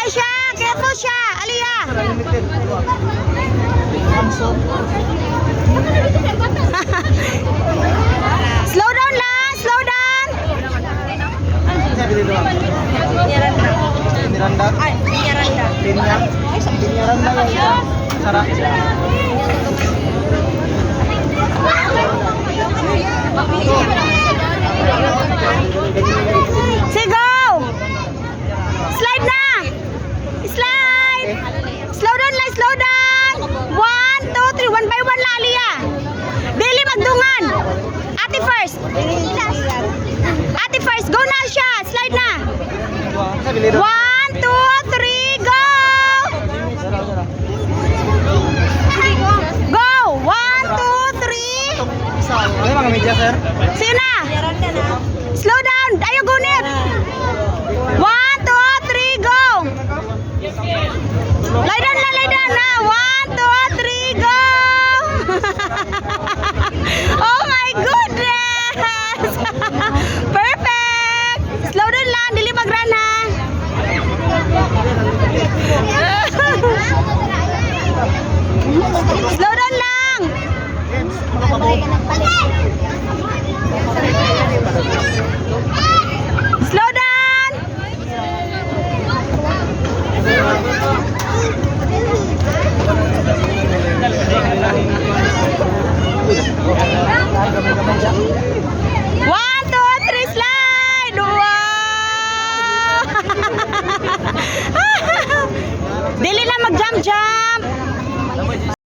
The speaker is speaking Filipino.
lang siya. Careful siya. Aliyah. Slow down lang. Slow down. Miranda. Ay, Miranda. Miranda ya. Sarap. Say go. Slide na. Slide. Slow down lang. Slow down. 1, 2, 3. One by one lang, Aliyah. Dili magdungan. Ate first. Ate first. Go na siya. Slide na. 1, 2, 3, go! Go! 1, 2, 3. Ano mga media, sir? Sina? Slow down! Ayaw gunit! 1, 2, 3, go! Lay down na, lay down na! 1, 2, 3, go! Oh my goodness! Perfect! Slow down lang, dili mag-run ha! Slow down lang! Slow down! One, two, three, slide! Wow! Dili lang mag-jump-jump!